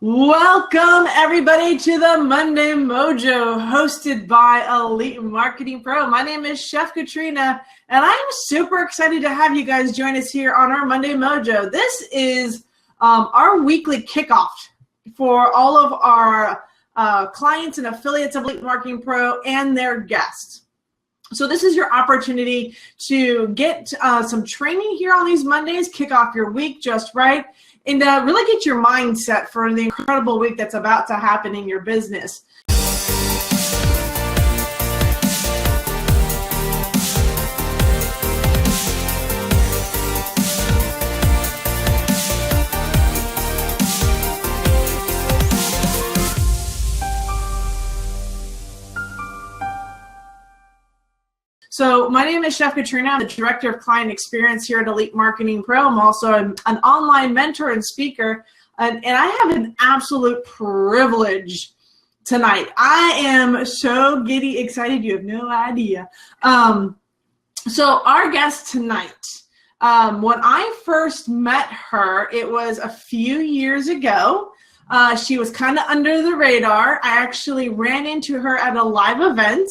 Welcome everybody to the Monday Mojo, hosted by Elite Marketing Pro. My name is Chef Katrina, and I am super excited to have you guys join us here on our Monday Mojo. This is our weekly kickoff for all of our clients and affiliates of Elite Marketing Pro and their guests. So this is your opportunity to get some training here on these Mondays, kick off your week just right, and really get your mindset for the incredible week that's about to happen in your business. So my name is Chef Katrina. I'm the Director of Client Experience here at Elite Marketing Pro. I'm also an online mentor and speaker, and I have an absolute privilege tonight. I am so giddy excited, you have no idea. So our guest tonight, when I first met her, it was a few years ago. She was kind of under the radar. I actually ran into her at a live event.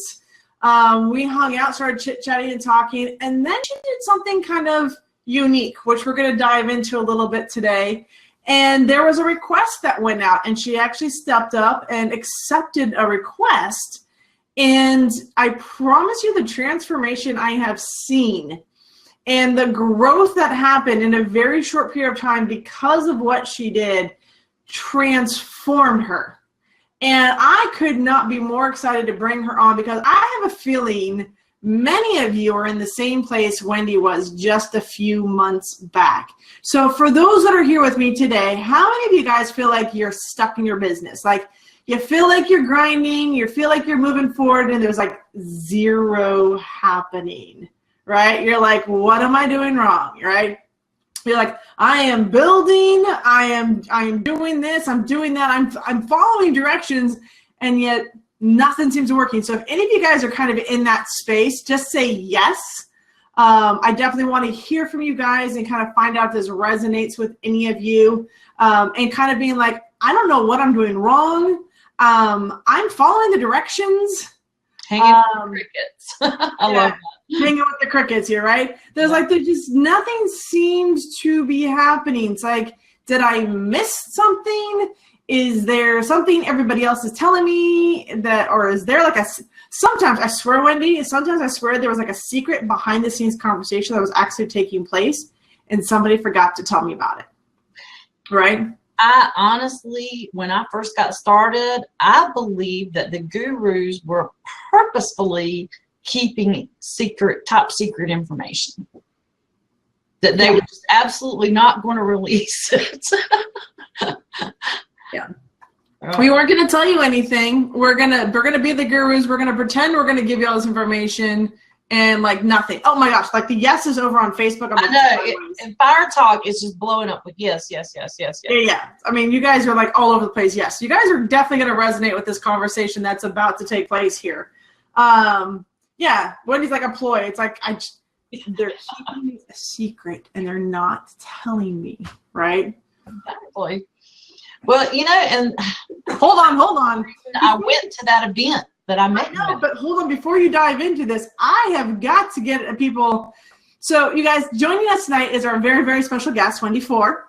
We hung out, started chit-chatting and talking, and then she did something kind of unique, which we're going to dive into a little bit today. And there was a request that went out, and she actually stepped up and accepted a request. And I promise you the transformation I have seen and the growth that happened in a very short period of time because of what she did transformed her. And I could not be more excited to bring her on because I have a feeling many of you are in the same place Wendy was just a few months back. So for those that are here with me today, how many of you guys feel like you're stuck in your business? Like you feel like you're grinding, you feel like you're moving forward, and there's like zero happening, right? You're like, what am I doing wrong, right? You're like, I am building, I am doing this, I'm doing that, I'm following directions, and yet nothing seems to be working. So if any of you guys are kind of in that space, just say yes. I definitely want to hear from you guys and kind of find out if this resonates with any of you, and kind of being like, I don't know what I'm doing wrong. I'm following the directions. Hanging with the crickets. I love that. Hanging with the crickets here, right? There's just nothing seems to be happening. It's like, did I miss something? Is there something everybody else is telling me that, or is there like sometimes I swear, Wendy, sometimes I swear there was like a secret behind the scenes conversation that was actually taking place and somebody forgot to tell me about it, right? I honestly, when I first got started, I believed that the gurus were purposefully keeping top secret information. That they were just absolutely not going to release it. Yeah. We weren't going to tell you anything. We're gonna be the gurus. We're gonna pretend we're gonna give you all this information. And like nothing. Oh my gosh, like the yes is over on Facebook. I know. And Fire Talk is just blowing up with yes. Yeah. I mean, you guys are like all over the place. Yes. You guys are definitely going to resonate with this conversation that's about to take place here. Yeah. Wendy's like a ploy. It's like, they're keeping a secret and they're not telling me, right? Exactly. Well, and hold on. I went to that event that I met. I know, but hold on. Before you dive into this, I have got to get people. So you guys, joining us tonight is our very, very special guest, Wendy Fore.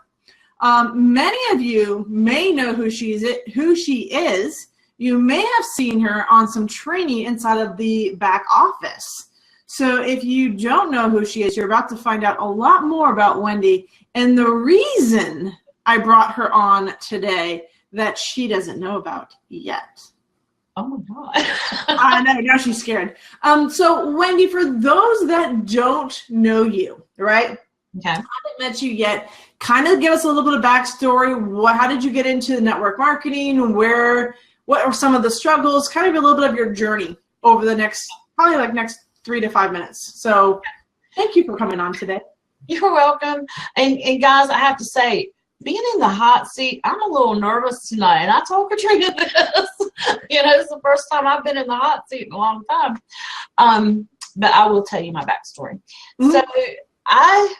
Many of you may know who she is. You may have seen her on some training inside of the back office. So if you don't know who she is, you're about to find out a lot more about Wendy. And the reason I brought her on today that she doesn't know about yet. Oh my God. I know, now she's scared. So Wendy, for those that don't know you, right? Okay. I haven't met you yet. Kind of give us a little bit of backstory. How did you get into network marketing? What are some of the struggles? Kind of a little bit of your journey over the next 3 to 5 minutes. So thank you for coming on today. You're welcome. And guys, I have to say, being in the hot seat, I'm a little nervous tonight. And I told Katrina this. It's the first time I've been in the hot seat in a long time. But I will tell you my backstory. Mm-hmm. So I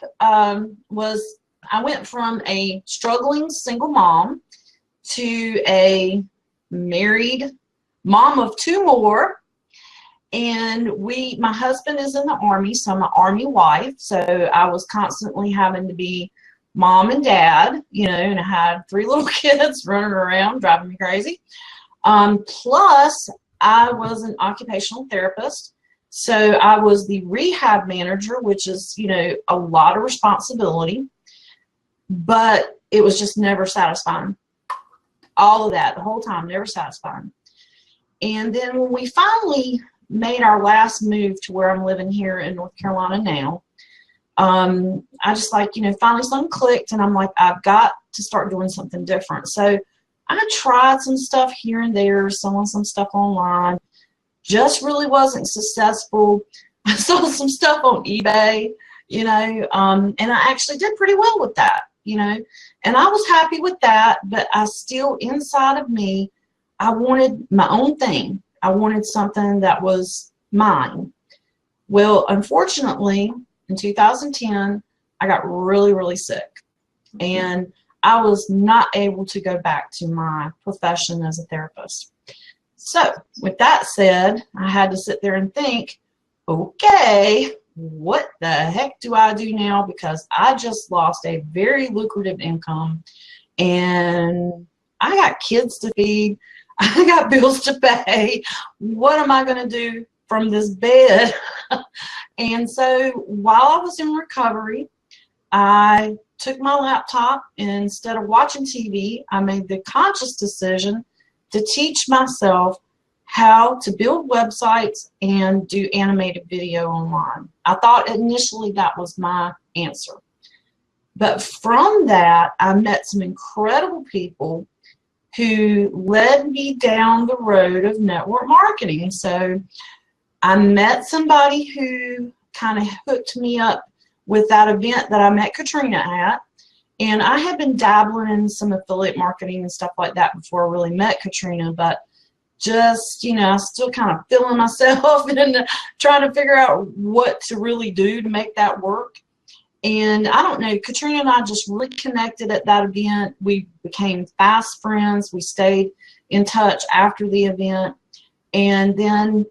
went from a struggling single mom to a married mom of 2 more. And my husband is in the Army, so I'm an Army wife. So I was constantly having to be mom and dad, and I had 3 little kids running around, driving me crazy. Plus, I was an occupational therapist. So I was the rehab manager, which is, a lot of responsibility, but it was just never satisfying. All of that, the whole time, never satisfying. And then when we finally made our last move to where I'm living here in North Carolina now, I just finally something clicked, and I'm like, I've got to start doing something different. So I tried some stuff here and there, selling some stuff online, just really wasn't successful. I sold some stuff on eBay, and I actually did pretty well with that, and I was happy with that, but I still, inside of me, I wanted my own thing. I wanted something that was mine. Well, unfortunately, in 2010, I got really, really sick, and I was not able to go back to my profession as a therapist. So with that said, I had to sit there and think, okay, what the heck do I do now? Because I just lost a very lucrative income, and I got kids to feed. I got bills to pay. What am I going to do from this bed? And so while I was in recovery, I took my laptop, and instead of watching TV, I made the conscious decision to teach myself how to build websites and do animated video online. I thought initially that was my answer. But from that, I met some incredible people who led me down the road of network marketing. So I met somebody who kind of hooked me up with that event that I met Katrina at. And I had been dabbling in some affiliate marketing and stuff like that before I really met Katrina, but just, still kind of feeling myself and trying to figure out what to really do to make that work. And I don't know, Katrina and I just really connected at that event. We became fast friends. We stayed in touch after the event. And then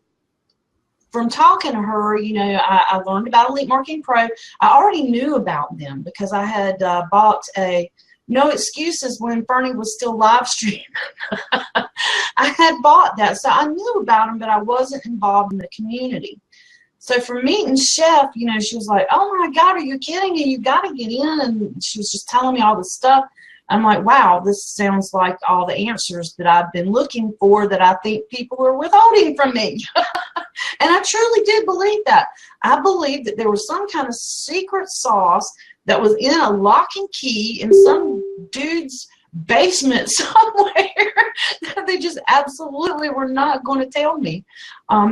from talking to her, I learned about Elite Marketing Pro. I already knew about them because I had bought a No Excuses when Fernie was still live streaming. I had bought that. So I knew about them, but I wasn't involved in the community. So for meeting Chef, she was like, oh my God, are you kidding me? You got to get in. And she was just telling me all this stuff. I'm like, wow, this sounds like all the answers that I've been looking for that I think people are withholding from me. And I truly did believe that. I believed that there was some kind of secret sauce that was in a lock and key in some dude's basement somewhere that they just absolutely were not going to tell me,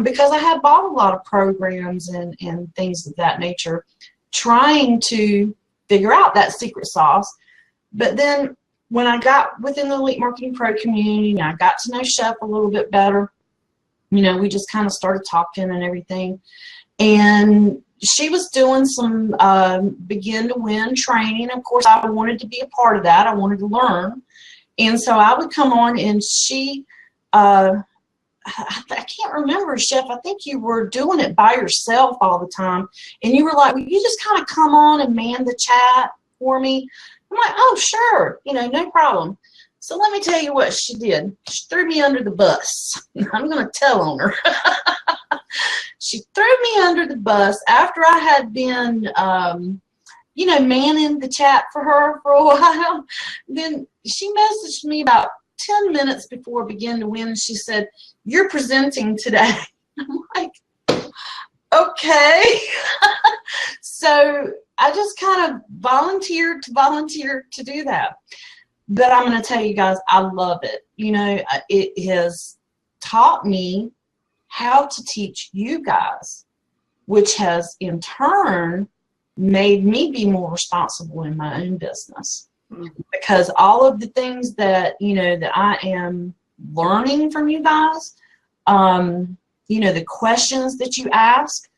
because I had bought a lot of programs and things of that nature trying to figure out that secret sauce. But then when I got within the Elite Marketing Pro community and I got to know Chef a little bit better, we just kind of started talking and everything. And she was doing some Begin to Win training. Of course, I wanted to be a part of that. I wanted to learn. And so I would come on, and she, I can't remember, Chef, I think you were doing it by yourself all the time. And you were like, well, you just kind of come on and man the chat for me. I'm like, oh, sure, no problem. So let me tell you what she did. She threw me under the bus. I'm going to tell on her. She threw me under the bus after I had been, manning the chat for her for a while. Then she messaged me about 10 minutes before Begin to Win. She said, you're presenting today. I'm like, okay. So I just kind of volunteered to do that. But I'm going to tell you guys, I love it. It has taught me how to teach you guys, which has in turn made me be more responsible in my own business. Mm-hmm. Because all of the things that, that I am learning from you guys, the questions that you ask,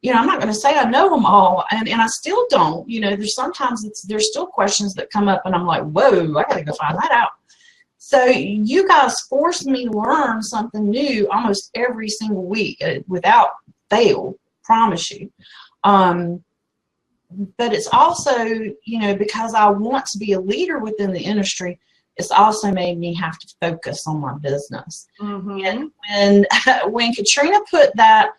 I'm not going to say I know them all, and I still don't. There's sometimes there's still questions that come up, and I'm like, whoa, I got to go find that out. So you guys forced me to learn something new almost every single week without fail, promise you. But it's also, you know, because I want to be a leader within the industry, it's also made me have to focus on my business. And when Katrina put that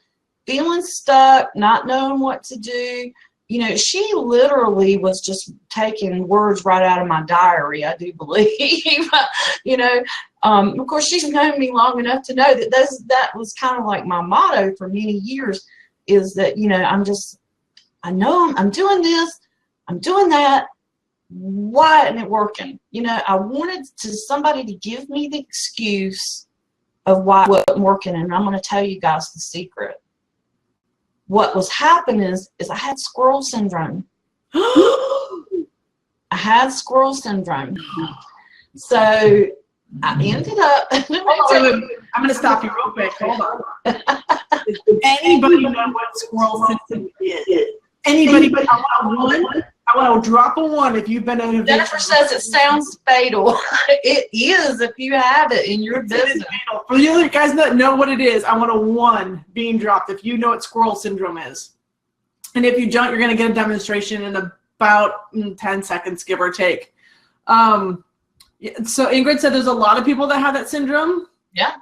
feeling stuck, not knowing what to do, you know, she literally was just taking words right out of my diary, I do believe. You know, of course, she's known me long enough to know that that was kind of like my motto for many years, is that, you know, I know I'm doing this, I'm doing that. Why isn't it working? You know, I wanted somebody to give me the excuse of why it wasn't working, and I'm going to tell you guys the secret. What was happening is I had squirrel syndrome. I had squirrel syndrome. So I ended up. I'm going to stop you real quick. Hold on. Does anybody know what squirrel syndrome is? Anybody? I want to drop a 1 if you've been in a Jennifer says it sounds fatal. It is if you have it in your business. For the other guys that know what it is, I want a 1 being dropped if you know what squirrel syndrome is. And if you don't, you're going to get a demonstration in about 10 seconds, give or take. So Ingrid said there's a lot of people that have that syndrome. Yeah.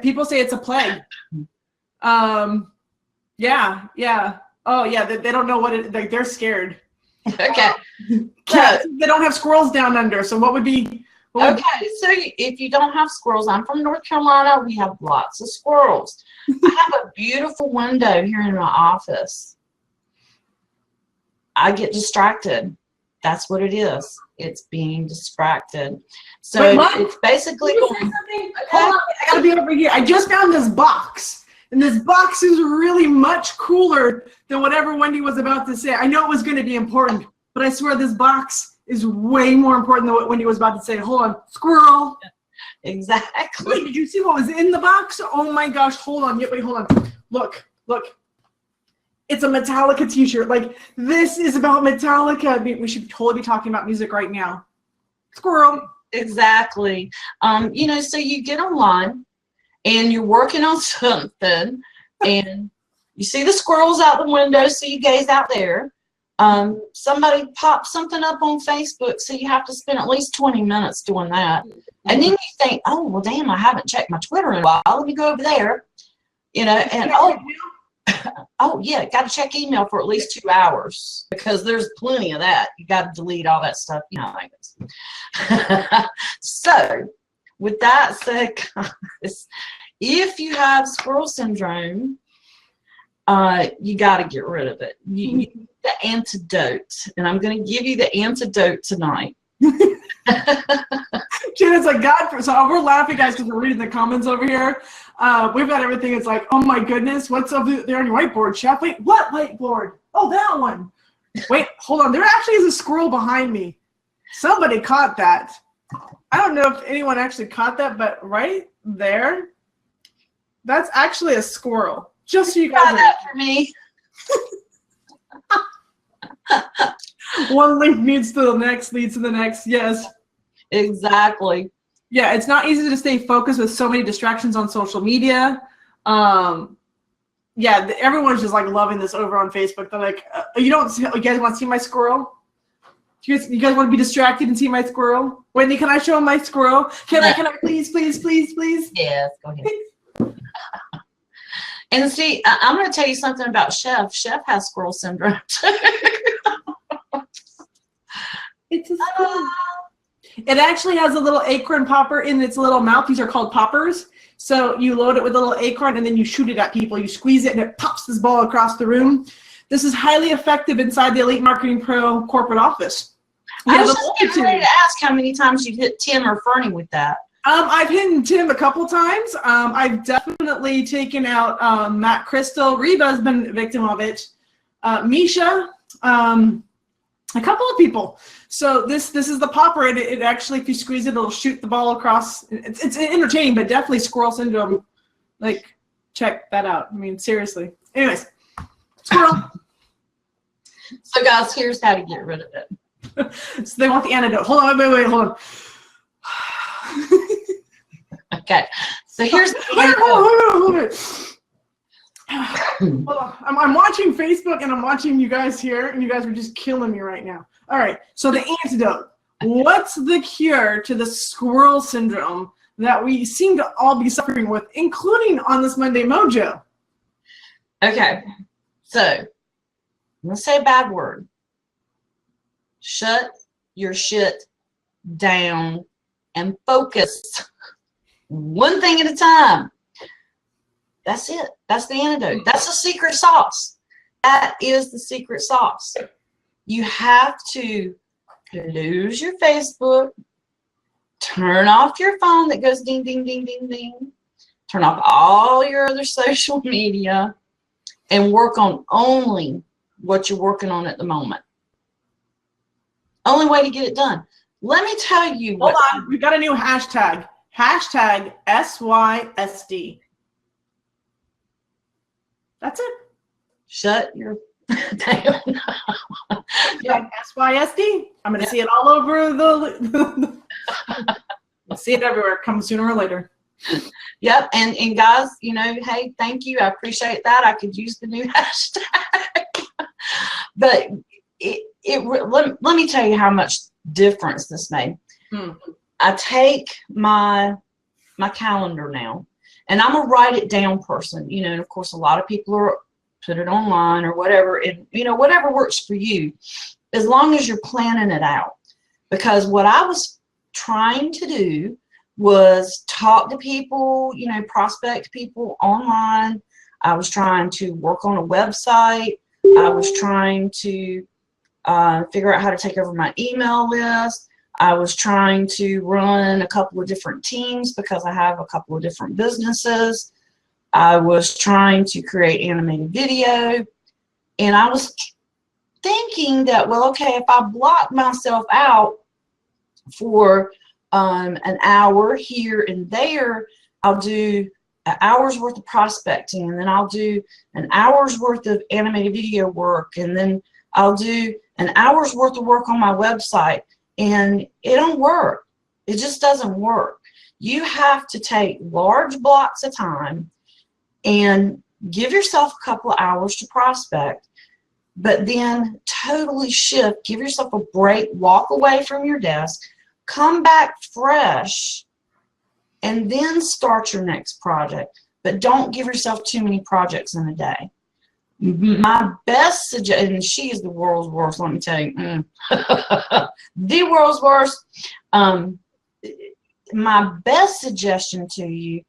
People say it's a plague. Yeah. Oh, yeah, they don't know what it, like, they're scared. Okay. Cats, they don't have squirrels down under, so what would be... So if you don't have squirrels, I'm from North Carolina, we have lots of squirrels. I have a beautiful window here in my office. I get distracted. That's what it is. It's being distracted. So it's basically going... Okay. Hold on, I gotta be over here. I just found this box. And this box is really much cooler than whatever Wendy was about to say. I know it was going to be important, but I swear this box is way more important than what Wendy was about to say. Hold on. Squirrel. Exactly. Wait, did you see what was in the box? Oh my gosh. Hold on. Wait, hold on. Look. It's a Metallica t-shirt. Like, this is about Metallica. We should totally be talking about music right now. Squirrel. Exactly. You know, so you get online and you're working on something, and you see the squirrels out the window, so you gaze out there. Somebody pops something up on Facebook, so you have to spend at least 20 minutes doing that. And then you think, oh, well, damn, I haven't checked my Twitter in a while. Let me go over there. You know, and oh yeah, got to check email for at least 2 hours, because there's plenty of that. You got to delete all that stuff. You know, I guess. So, with that said, guys, if you have squirrel syndrome, you got to get rid of it. You need the antidote, and I'm going to give you the antidote tonight. Janet's like, so we're laughing, guys, because we're reading the comments over here. We've got everything. It's like, oh my goodness, what's up there on your whiteboard, Chef? Wait, what whiteboard? Oh, that one. Wait, hold on. There actually is a squirrel behind me. Somebody caught that. I don't know if anyone actually caught that, but right there, that's actually a squirrel. Just so you guys know. That for me. One link leads to the next. Yes. Exactly. Yeah, it's not easy to stay focused with so many distractions on social media. Yeah, everyone's just like loving this over on Facebook. They're like, you guys want to see my squirrel? You guys want to be distracted and see my squirrel? Wendy, can I show my squirrel? Can I please? Yes, go ahead. And see, I'm going to tell you something about Chef. Chef has squirrel syndrome too. It's a squirrel. It actually has a little acorn popper in its little mouth. These are called poppers. So you load it with a little acorn and then you shoot it at people. You squeeze it and it pops this ball across the room. This is highly effective inside the Elite Marketing Pro corporate office. I was just getting ready to ask how many times you've hit Tim or Fernie with that. I've hit Tim a couple times. I've definitely taken out Matt Crystal. Reba's been a victim of it. Misha, a couple of people. So this is the popper. It actually, if you squeeze it, it'll shoot the ball across. It's entertaining, but definitely squirrel syndrome. Like, check that out. I mean, seriously. Anyways, squirrel. So guys, here's how to get rid of it. So they want the antidote. Hold on, wait, hold on. Okay, so here's the hold on. I'm watching Facebook and I'm watching you guys here, and you guys are just killing me right now. All right, so the antidote. What's the cure to the squirrel syndrome that we seem to all be suffering with, including on this Monday Mojo? Okay, so I'm going to say a bad word. Shut your shit down and focus. One thing at a time. That's it. That's the antidote. That's the secret sauce. That is the secret sauce. You have to close your Facebook, turn off your phone that goes ding, ding, ding, ding, ding, turn off all your other social media, and work on only what you're working on at the moment. Only way to get it done. Let me tell you what. Hold on. We got a new hashtag. Hashtag SYSD. That's it. Shut your down. Yeah, SYSD. I'm going to see it all over the I'll see it everywhere. Come sooner or later. Yep. And guys, you know, hey, thank you. I appreciate that. I could use the new hashtag. But let me tell you how much difference this made. I take my calendar now, and I'm a write it down person, you know, and of course a lot of people are put it online or whatever, and you know, whatever works for you, as long as you're planning it out. Because what I was trying to do was talk to people, you know, prospect people online. I was trying to work on a website. I was trying to figure out how to take over my email list. I was trying to run a couple of different teams because I have a couple of different businesses. I was trying to create animated video, and I was thinking that, well, okay, if I block myself out for an hour here and there, I'll do an hour's worth of prospecting, and then I'll do an hour's worth of animated video work, and then I'll do an hour's worth of work on my website. And it don't work. It just doesn't work. You have to take large blocks of time and give yourself a couple of hours to prospect, but then totally shift, give yourself a break, walk away from your desk, come back fresh, and then start your next project. But don't give yourself too many projects in a day. My best suggestion, and she is the world's worst, let me tell you, the world's worst. My best suggestion to you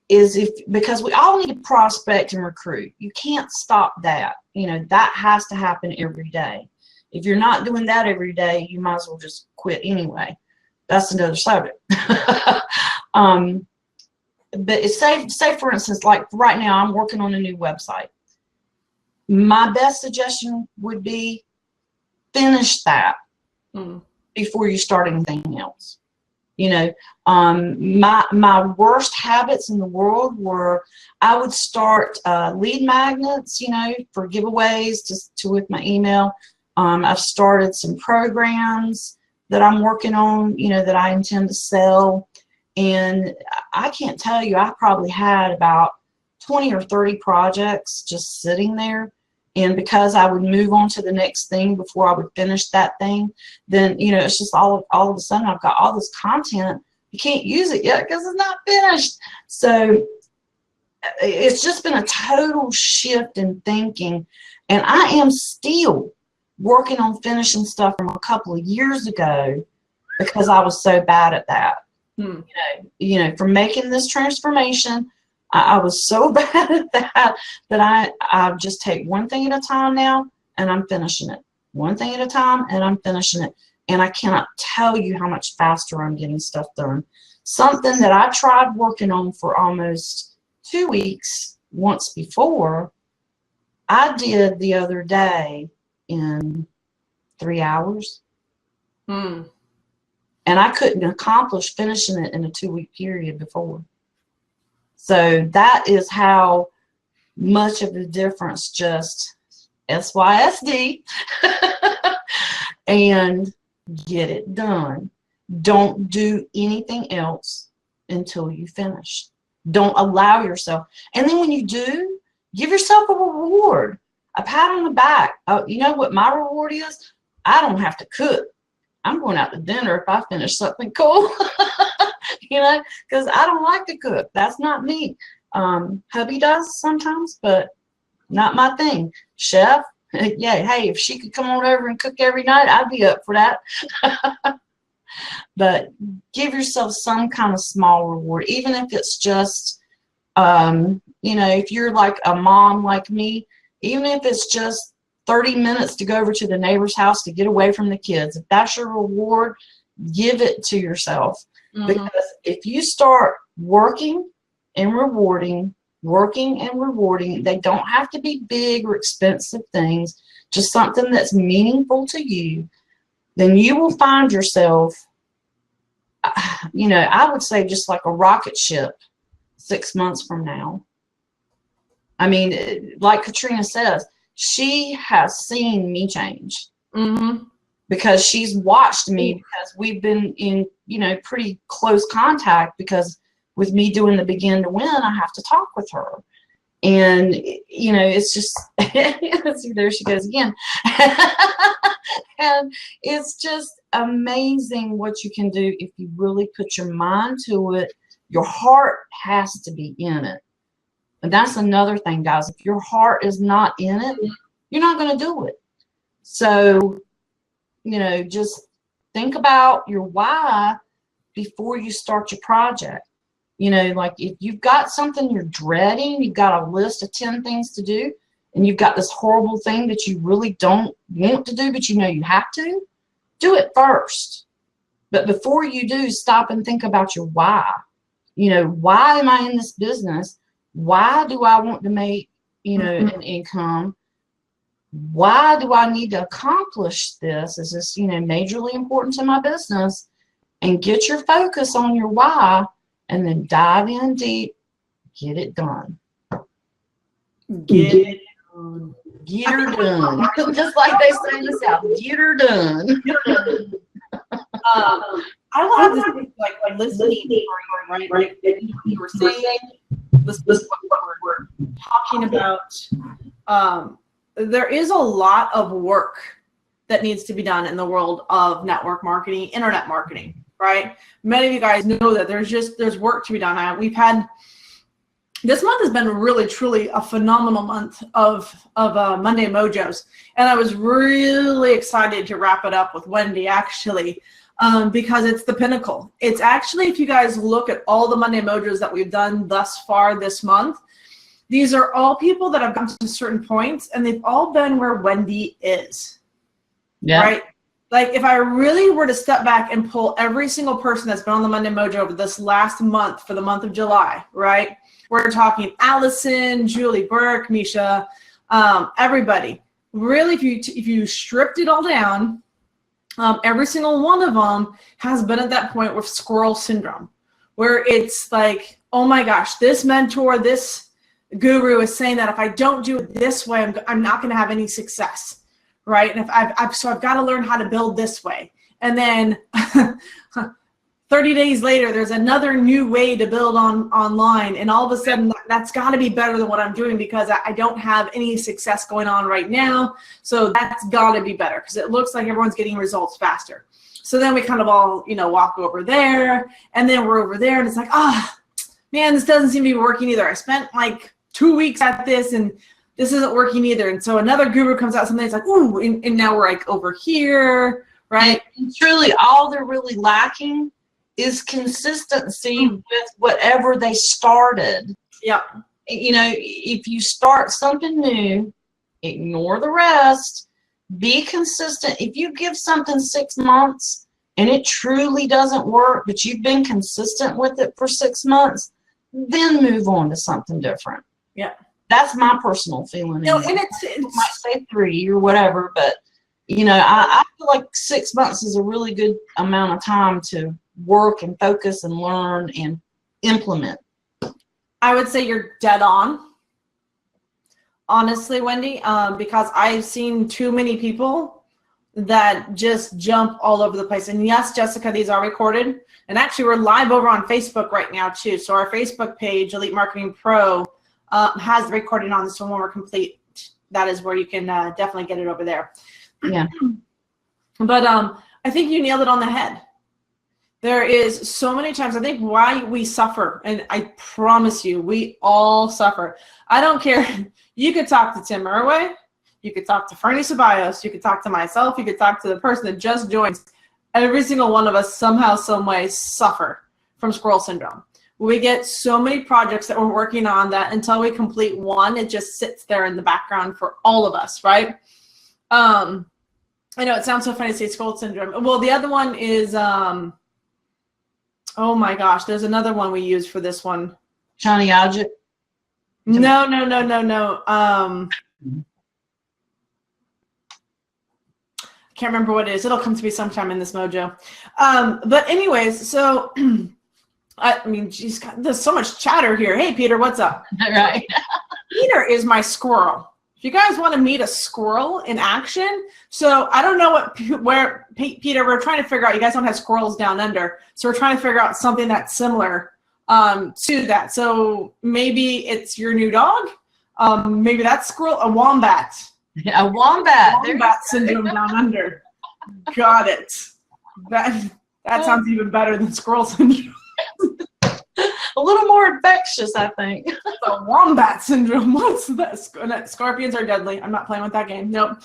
is, because we all need to prospect and recruit. You can't stop that. You know, that has to happen every day. If you're not doing that every day, you might as well just quit anyway. That's another subject. But it's say for instance, like right now, I'm working on a new website. My best suggestion would be finish that before you start anything else. You know, my worst habits in the world were I would start lead magnets, you know, for giveaways to with my email. I've started some programs that I'm working on, you know, that I intend to sell. And I can't tell you, I probably had about 20 or 30 projects just sitting there. And because I would move on to the next thing before I would finish that thing, then, you know, it's just all of a sudden I've got all this content. You can't use it yet because it's not finished. So it's just been a total shift in thinking. And I am still working on finishing stuff from a couple of years ago because I was so bad at that. You know, from making this transformation, I was so bad at that I just take one thing at a time now, and I'm finishing it. One thing at a time, and I'm finishing it. And I cannot tell you how much faster I'm getting stuff done. Something that I tried working on for almost 2 weeks once before, I did the other day in 3 hours. And I couldn't accomplish finishing it in a 2-week period before. So that is how much of the difference just SYSD and get it done. Don't do anything else until you finish. Don't allow yourself. And then when you do, give yourself a reward, a pat on the back. You know what my reward is? I don't have to cook. I'm going out to dinner if I finish something cool, you know, because I don't like to cook. That's not me. Hubby does sometimes, but not my thing. Chef, yeah, hey, if she could come on over and cook every night, I'd be up for that. But give yourself some kind of small reward, even if it's just, you know, if you're like a mom like me, even if it's just 30 minutes to go over to the neighbor's house to get away from the kids. If that's your reward, give it to yourself. Mm-hmm. Because if you start working and rewarding, they don't have to be big or expensive things, just something that's meaningful to you, then you will find yourself, you know, I would say just like a rocket ship 6 months from now. I mean, like Katrina says, she has seen me change. Mm-hmm. Because she's watched me, because we've been in, you know, pretty close contact, because with me doing the Begin to Win, I have to talk with her. And, you know, it's just, see, there she goes again. And it's just amazing what you can do if you really put your mind to it. Your heart has to be in it. And that's another thing, guys. If your heart is not in it, you're not going to do it. So, you know, just think about your why before you start your project. You know, like if you've got something you're dreading, you've got a list of 10 things to do, and you've got this horrible thing that you really don't want to do, but you know you have to, do it first. But before you do, stop and think about your why. You know, why am I in this business? Why do I want to make, you know, an income? Why do I need to accomplish this? Is this, you know, majorly important to my business? And get your focus on your why, and then dive in deep, get it done. Get it done. Get her done. Just like they say in the South, get her done. I love this thing, like listening, right? Like you were saying, this is what we're talking about. There is a lot of work that needs to be done in the world of network marketing, internet marketing, right? Many of you guys know that there's work to be done. This month has been really, truly a phenomenal month of Monday Mojos. And I was really excited to wrap it up with Wendy, actually, because it's the pinnacle. It's actually, if you guys look at all the Monday Mojos that we've done thus far this month, these are all people that have gotten to certain points, and they've all been where Wendy is. Yeah. Right? Like, if I really were to step back and pull every single person that's been on the Monday Mojo over this last month, for the month of July, right? We're talking Allison, Julie Burke, Misha, everybody. Really, if you stripped it all down, every single one of them has been at that point with squirrel syndrome, where it's like, oh my gosh, this mentor, this guru is saying that if I don't do it this way, I'm not going to have any success, right? And if I've got to learn how to build this way. And then 30 days later, there's another new way to build online, and all of a sudden that's got to be better than what I'm doing, because I don't have any success going on right now. So that's got to be better, because it looks like everyone's getting results faster. So then we kind of all, you know, walk over there, and then we're over there, and it's like, man, this doesn't seem to be working either. I spent like 2 weeks at this, and this isn't working either. And so another guru comes out, something that's like, ooh, and now we're like over here, right? And truly, all they're really lacking is consistency with whatever they started. Yeah. You know, if you start something new, ignore the rest, be consistent. If you give something 6 months and it truly doesn't work, but you've been consistent with it for 6 months, then move on to something different. Yeah. That's my personal feeling. No, and it might say 3 or whatever, but you know, I feel like 6 months is a really good amount of time to work and focus and learn and implement. I would say you're dead on, honestly, Wendy, because I've seen too many people that just jump all over the place. And yes, Jessica, these are recorded. And actually, we're live over on Facebook right now, too. So our Facebook page, Elite Marketing Pro, has the recording on this one. When we're complete, that is where you can definitely get it over there. Yeah. But I think you nailed it on the head. There is so many times, I think, why we suffer. And I promise you, we all suffer. I don't care. You could talk to Tim Irway. You could talk to Fernie Ceballos. You could talk to myself. You could talk to the person that just joins. Every single one of us somehow, some way suffer from squirrel syndrome. We get so many projects that we're working on that until we complete one, it just sits there in the background for all of us, right? I know it sounds so funny to say squirrel syndrome. Well, the other one is, oh my gosh, there's another one we use for this one. Shiny object? No. Can't remember what it is. It'll come to me sometime in this mojo. But anyways, so I mean, geez, God, there's so much chatter here. Hey, Peter, what's up? Right. Peter is my squirrel. If you guys want to meet a squirrel in action, so I don't know where Peter, we're trying to figure out. You guys don't have squirrels down under, so we're trying to figure out something that's similar to that. So maybe it's your new dog. Maybe that's squirrel, a wombat. Yeah, a wombat. Wombat syndrome down under. Got it. That sounds even better than squirrel syndrome. A little more infectious, I think. The wombat syndrome. What's that? Scorpions are deadly. I'm not playing with that game. Nope.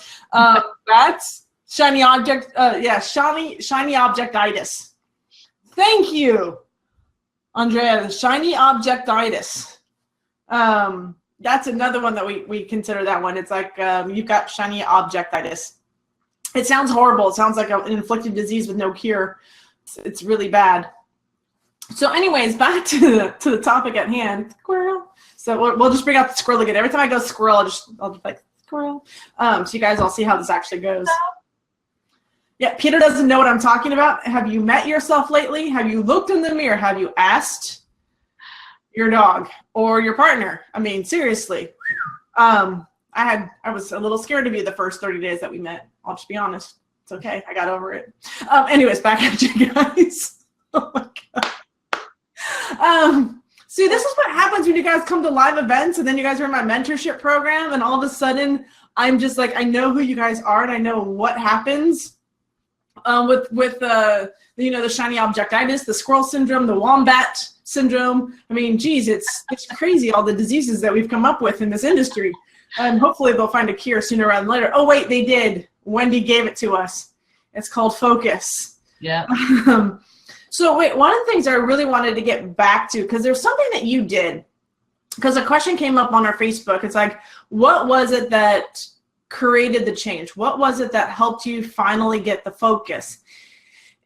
That's shiny object. Yeah, shiny objectitis. Thank you, Andrea. Shiny objectitis. That's another one that we consider that one. It's like you've got shiny objectitis. It sounds horrible. It sounds like an inflicted disease with no cure. It's really bad. So anyways, back to the topic at hand, squirrel. So we'll just bring out the squirrel again. Every time I go squirrel, I'll just like squirrel. So you guys all see how this actually goes. Yeah, Peter doesn't know what I'm talking about. Have you met yourself lately? Have you looked in the mirror? Have you asked your dog or your partner? I mean, seriously. I was a little scared of you the first 30 days that we met. I'll just be honest. It's okay. I got over it. Anyways, back at you guys. Oh my God. See, this is what happens when you guys come to live events and then you guys are in my mentorship program and all of a sudden I'm just like, I know who you guys are and I know what happens with the shiny objectitis, the squirrel syndrome, the wombat syndrome. I mean, geez, it's crazy all the diseases that we've come up with in this industry. And hopefully they'll find a cure sooner rather than later. Oh, wait, they did. Wendy gave it to us. It's called focus. Yeah. So wait, one of the things I really wanted to get back to, because there's something that you did, because a question came up on our Facebook. It's like, what was it that created the change? What was it that helped you finally get the focus?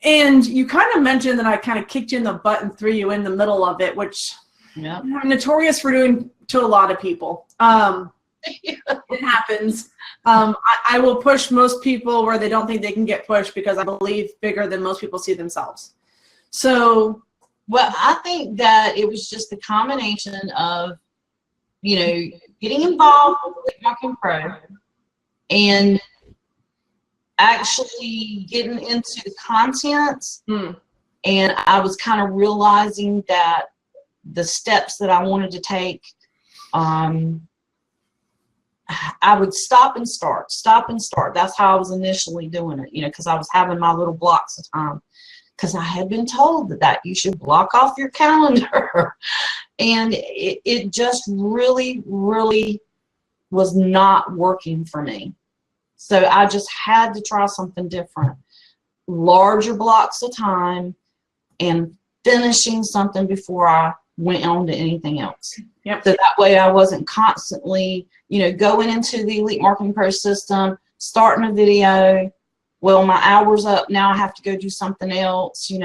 And you kind of mentioned that I kind of kicked you in the butt and threw you in the middle of it, which I'm notorious for doing to a lot of people. It happens. I will push most people where they don't think they can get pushed because I believe bigger than most people see themselves. So, well, I think that it was just the combination of, getting involved with Elite Marketing Pro and actually getting into the content. And I was kind of realizing that the steps that I wanted to take, I would stop and start. That's how I was initially doing it, because I was having my little blocks of time. Because I had been told that you should block off your calendar. And it just really, really was not working for me. So I just had to try something different. Larger blocks of time and finishing something before I went on to anything else. Yep. So that way I wasn't constantly, going into the Elite Marketing Pro system, starting a video. Well, my hour's up. Now I have to go do something else, Hold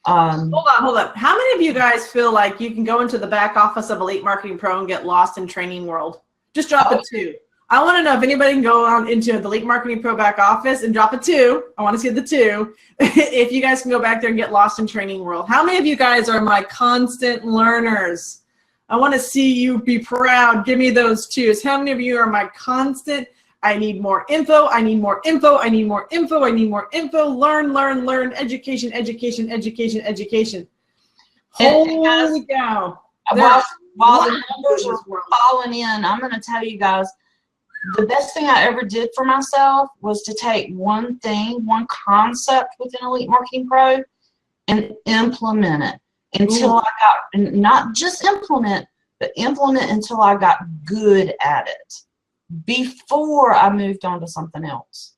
on. How many of you guys feel like you can go into the back office of Elite Marketing Pro and get lost in training world? Just drop a 2. I want to know if anybody can go on into the Elite Marketing Pro back office and drop a 2. I want to see the 2. If you guys can go back there and get lost in training world. How many of you guys are my constant learners? I want to see you be proud. Give me those 2s. How many of you are my constant? I need more info. I need more info. I need more info. I need more info. Learn, learn, learn. Education, education, education, education. Holy cow. While the numbers are falling in, I'm going to tell you guys, the best thing I ever did for myself was to take one thing, one concept within Elite Marketing Pro and implement it until I got, not just implement, but implement until I got good at it before I moved on to something else.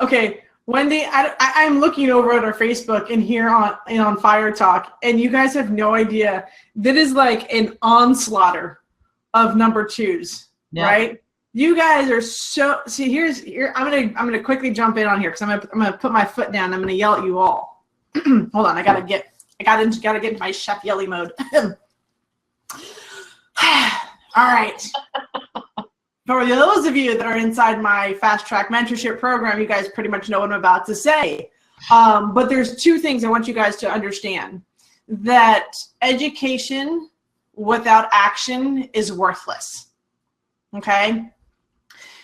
Okay, Wendy, I'm looking over at our Facebook and here on Fire Talk, and you guys have no idea. That is like an onslaught of number twos, right? You guys are so. See, here. I'm gonna quickly jump in on here because I'm gonna put my foot down. I'm gonna yell at you all. Hold on, I gotta get into my chef yelly mode. All right. For those of you that are inside my Fast Track Mentorship program, you guys pretty much know what I'm about to say. But there's two things I want you guys to understand. That education without action is worthless. Okay?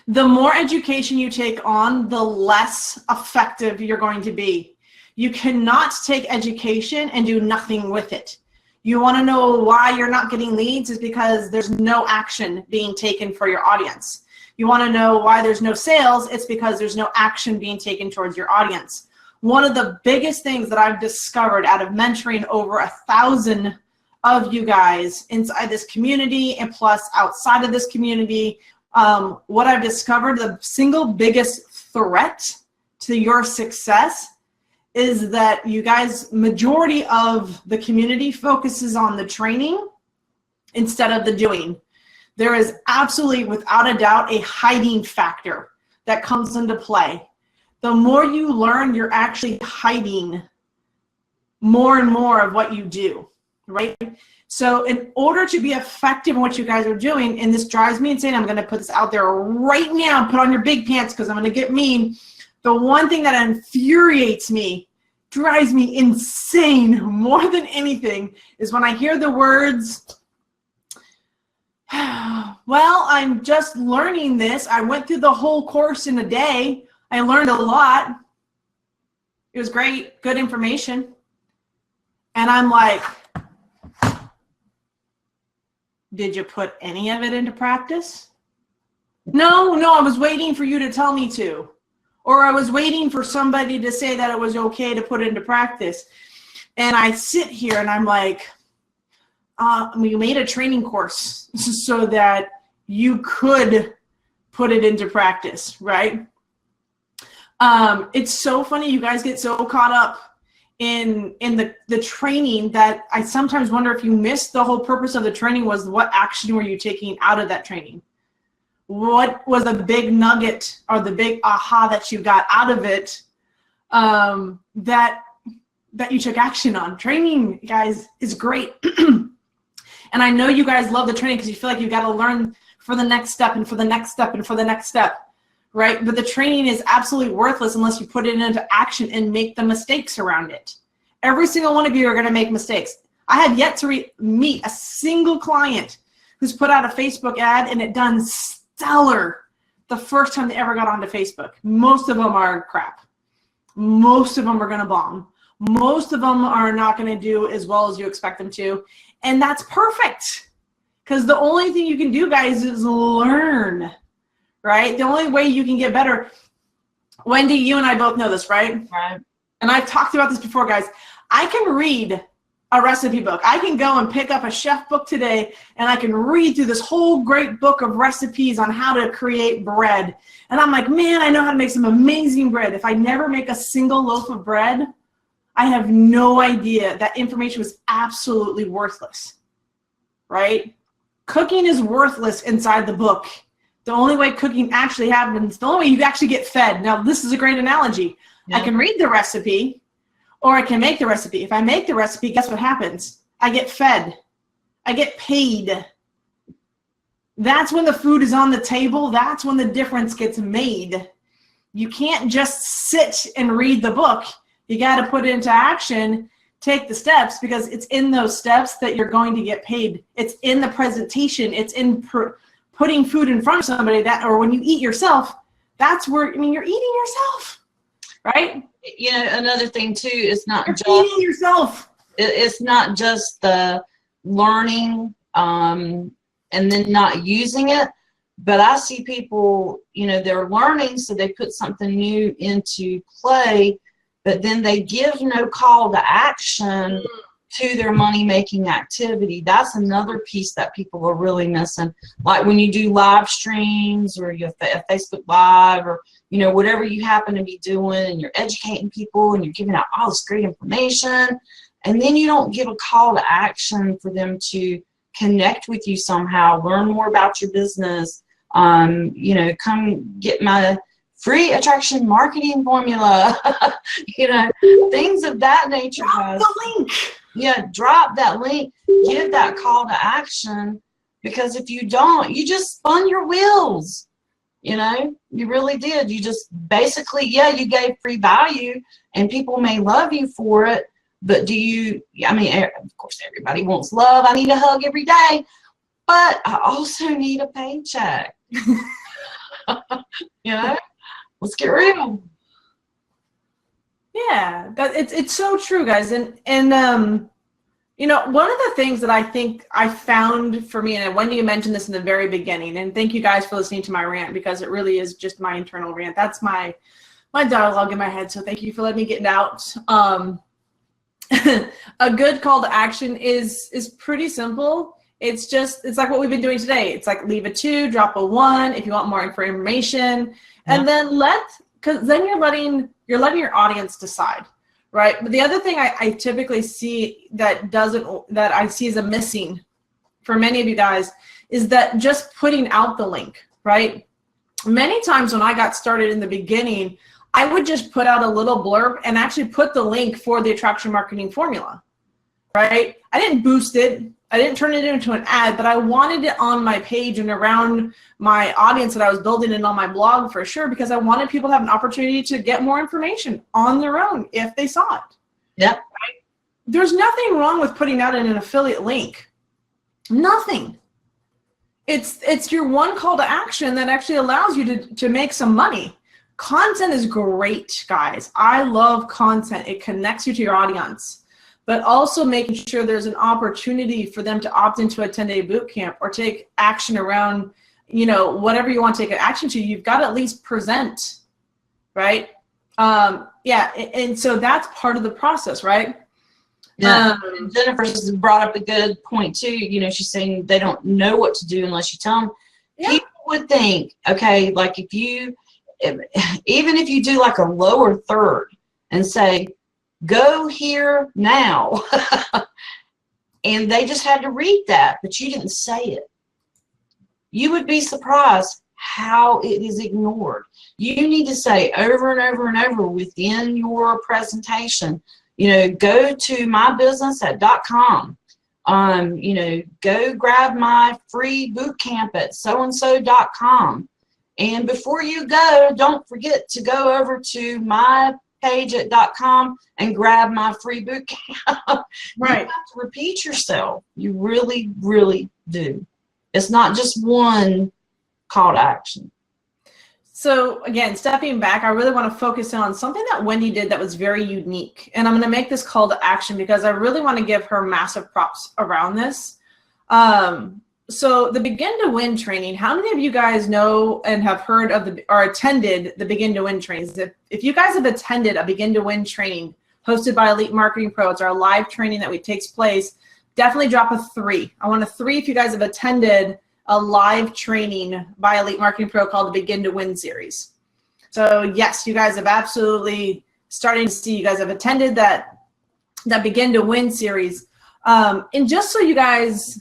The more education you take on, the less effective you're going to be. You cannot take education and do nothing with it. You want to know why you're not getting leads is because there's no action being taken for your audience. You want to know why there's no sales, it's because there's no action being taken towards your audience. One of the biggest things that I've discovered out of mentoring over 1,000 of you guys inside this community and plus outside of this community, what I've discovered, the single biggest threat to your success is that you guys, majority of the community focuses on the training instead of the doing. There is absolutely, without a doubt, a hiding factor that comes into play. The more you learn, you're actually hiding more and more of what you do, right? So in order to be effective in what you guys are doing, and this drives me insane, I'm gonna put this out there right now, put on your big pants because I'm gonna get mean. The one thing that infuriates me, drives me insane more than anything, is when I hear the words, well, I'm just learning this. I went through the whole course in a day. I learned a lot. It was great, good information. And I'm like, did you put any of it into practice? No, I was waiting for you to tell me to. Or I was waiting for somebody to say that it was okay to put into practice. And I sit here and I'm like, we made a training course so that you could put it into practice, right? It's so funny. You guys get so caught up in the training that I sometimes wonder if you missed the whole purpose of the training was what action were you taking out of that training? What was the big nugget or the big aha that you got out of it that you took action on? Training, guys, is great. And I know you guys love the training because you feel like you got to learn for the next step and for the next step and for the next step, right? But the training is absolutely worthless unless you put it into action and make the mistakes around it. Every single one of you are going to make mistakes. I have yet to meet a single client who's put out a Facebook ad and it done stellar the first time they ever got onto Facebook. Most of them are crap. Most of them are going to bomb. Most of them are not going to do as well as you expect them to. And that's perfect. Because the only thing you can do, guys, is learn, right? The only way you can get better. Wendy, you and I both know this, right? Right. And I've talked about this before, guys. I can read a recipe book. I can go and pick up a chef book today and I can read through this whole great book of recipes on how to create bread. And I'm like, man, I know how to make some amazing bread. If I never make a single loaf of bread, I have no idea. That information was absolutely worthless, right? Cooking is worthless inside the book. The only way cooking actually happens, the only way you actually get fed. Now, this is a great analogy. Yeah. I can read the recipe or I can make the recipe. If I make the recipe, guess what happens? I get fed. I get paid. That's when the food is on the table. That's when the difference gets made. You can't just sit and read the book. You got to put it into action, take the steps, because it's in those steps that you're going to get paid. It's in the presentation. It's in putting food in front of somebody, that, or when you eat yourself, that's where, I mean, you're eating yourself, right? You know, another thing too, it's not You're just eating yourself. it's not just the learning and then not using it, but I see people, you know, they're learning, so they put something new into play, but then they give no call to action to their money-making activity. That's another piece that people are really missing. Like when you do live streams or you have Facebook Live, or, you know, whatever you happen to be doing, and you're educating people and you're giving out all this great information, and then you don't give a call to action for them to connect with you somehow, learn more about your business, you know, come get my free attraction marketing formula, you know, things of that nature. Drop the link. Yeah, drop that link, give that call to action, because if you don't, you just spun your wheels. You know, you really did. You just basically, yeah, you gave free value and people may love you for it, but do you, I mean, of course, everybody wants love. I need a hug every day, but I also need a paycheck. You know, let's get real. Yeah, it's so true, guys. And you know, one of the things that I think I found for me, and Wendy, you mentioned this in the very beginning, and thank you guys for listening to my rant, because it really is just my internal rant. That's my dialogue in my head. So thank you for letting me get it out. A good call to action is pretty simple. It's like what we've been doing today. It's like leave a 2, drop a 1 if you want more information, and then because then you're letting your audience decide, right? But the other thing I typically see that I see as a missing for many of you guys is that just putting out the link, right? Many times when I got started in the beginning, I would just put out a little blurb and actually put the link for the attraction marketing formula, right? I didn't boost it. I didn't turn it into an ad, but I wanted it on my page and around my audience that I was building and on my blog for sure, because I wanted people to have an opportunity to get more information on their own if they saw it. Yep. Right? There's nothing wrong with putting out an affiliate link. Nothing. It's your one call to action that actually allows you to make some money. Content is great, guys. I love content. It connects you to your audience. But also making sure there's an opportunity for them to opt into a 10-day boot camp or take action around, you know, whatever you want to take action to. You've got to at least present, right? Yeah, and so that's part of the process, right? Yeah. Jennifer brought up a good point too. You know, she's saying they don't know what to do unless you tell them. Yeah. People would think, okay, like even if you do like a lower third and say, go here now, and they just had to read that, but you didn't say it, you would be surprised how it is ignored. You need to say over and over and over within your presentation, you know, go to mybusiness@.com, you know, go grab my free boot camp at so-and-so.com, and before you go, don't forget to go over to my page at .com and grab my free boot camp. Right. You have to repeat yourself. You really, really do. It's not just one call to action. So again, stepping back, I really want to focus on something that Wendy did that was very unique. And I'm going to make this call to action because I really want to give her massive props around this. So the Begin to Win training, how many of you guys know and have heard of or attended the Begin to Win trainings? If you guys have attended a Begin to Win training hosted by Elite Marketing Pro, it's our live training that takes place, definitely drop a 3. I want a 3 if you guys have attended a live training by Elite Marketing Pro called the Begin to Win series. So yes, you guys have absolutely starting to see, you guys have attended that Begin to Win series. And just so you guys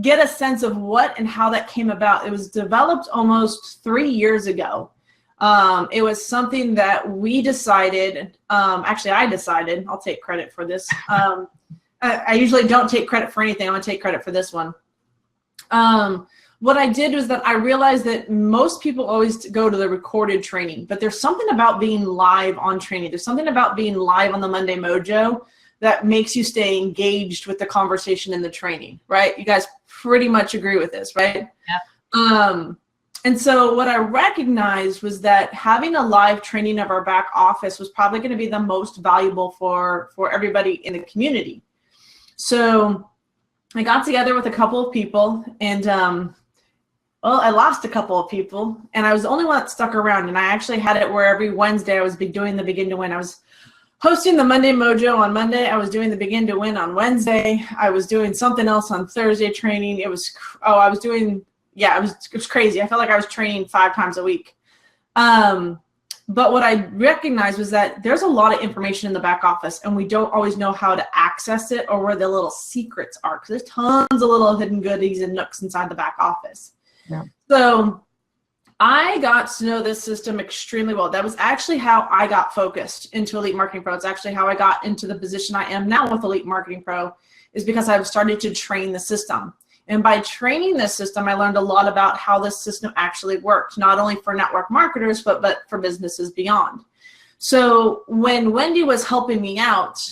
get a sense of what and how that came about, it was developed almost 3 years ago. It was something that we decided, actually I decided, I'll take credit for this. I usually don't take credit for anything. I want to take credit for this one. What I did was that I realized that most people always go to the recorded training, but there's something about being live on training. There's something about being live on the Monday Mojo that makes you stay engaged with the conversation in the training, right? You guys pretty much agree with this, right? And so what I recognized was that having a live training of our back office was probably going to be the most valuable for everybody in the community. So I got together with a couple of people, and well, I lost a couple of people, and I was the only one that stuck around. And I actually had it where every Wednesday I was doing the Begin to Win. I was hosting the Monday Mojo on Monday. I was doing the Begin to Win on Wednesday. I was doing something else on Thursday training. It was it was crazy. I felt like I was training 5 times a week. But what I recognized was that there's a lot of information in the back office, and we don't always know how to access it or where the little secrets are, because there's tons of little hidden goodies and nooks inside the back office. Yeah. So I got to know this system extremely well. That was actually how I got focused into Elite Marketing Pro. It's actually how I got into the position I am now with Elite Marketing Pro, is because I've started to train the system. And by training this system, I learned a lot about how this system actually worked, not only for network marketers, but for businesses beyond. So when Wendy was helping me out,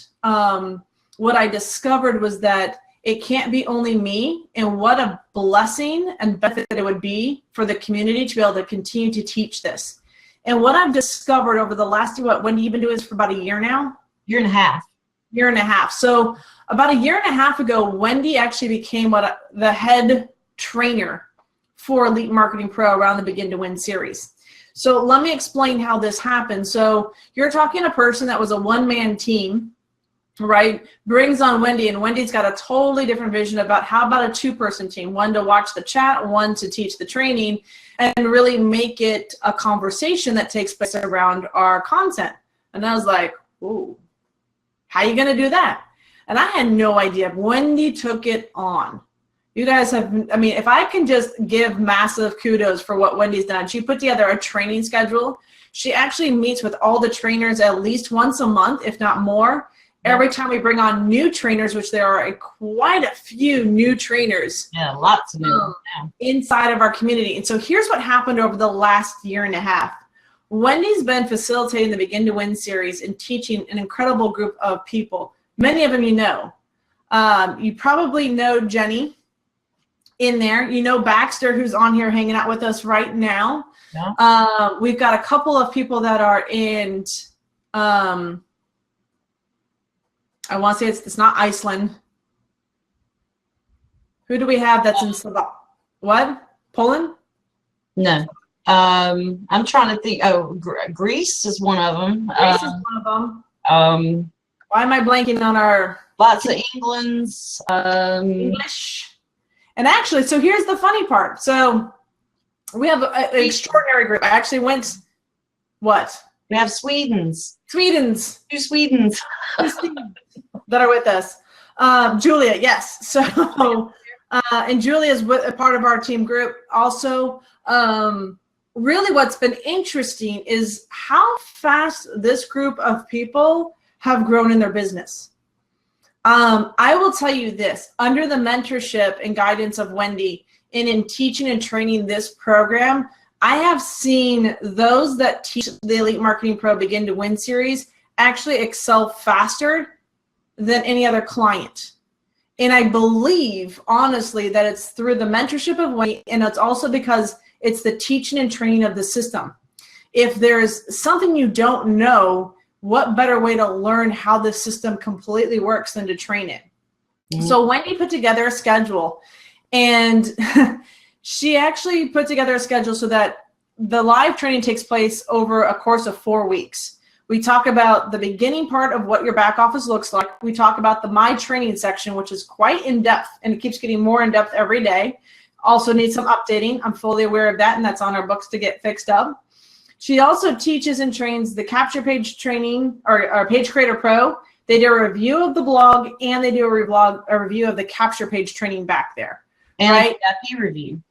what I discovered was that it can't be only me, and what a blessing and benefit that it would be for the community to be able to continue to teach this. And what I've discovered over the last, Wendy, you've been doing this for about a year now? Year and a half. Year and a half. So about a year and a half ago, Wendy actually became the head trainer for Elite Marketing Pro around the Begin to Win series. So let me explain how this happened. So you're talking a person that was a one-man team, right? Brings on Wendy, and Wendy's got a totally different vision about how about a 2-person team, one to watch the chat, one to teach the training, and really make it a conversation that takes place around our content. And I was like, ooh, how are you going to do that? And I had no idea. Wendy took it on. You guys have, I mean, if I can just give massive kudos for what Wendy's done. She put together a training schedule. She actually meets with all the trainers at least once a month, if not more. Every time we bring on new trainers, which there are quite a few new trainers. Yeah, lots of new inside of our community. And so here's what happened over the last year and a half. Wendy's been facilitating the Begin to Win series and teaching an incredible group of people. Many of them you know. You probably know Jenny in there. You know Baxter, who's on here hanging out with us right now. Yeah. We've got a couple of people that are in, I want to say it's not Iceland. Who do we have that's in what? Poland? No. I'm trying to think. Oh, Greece is one of them. Greece is one of them. Why am I blanking on our... Lots of England's. English. And actually, so here's the funny part. So we have an extraordinary group. I actually went, what? We have Sweden's. 2 Swedens that are with us. Julia, yes. So, and Julia is a part of our team group. Also, really what's been interesting is how fast this group of people have grown in their business. I will tell you this, under the mentorship and guidance of Wendy, and in teaching and training this program, I have seen those that teach the Elite Marketing Pro Begin to Win series actually excel faster than any other client. And I believe, honestly, that it's through the mentorship of Wendy, and it's also because it's the teaching and training of the system. If there's something you don't know, what better way to learn how the system completely works than to train it? Mm-hmm. So Wendy put together a schedule, and she actually put together a schedule so that the live training takes place over a course of 4 weeks. We talk about the beginning part of what your back office looks like. We talk about the My Training section, which is quite in-depth, and it keeps getting more in-depth every day. Also needs some updating. I'm fully aware of that, and that's on our books to get fixed up. She also teaches and trains the Capture Page Training, or Page Creator Pro. They do a review of the blog, and they do a review of the Capture Page Training back there. And right? a VIP review.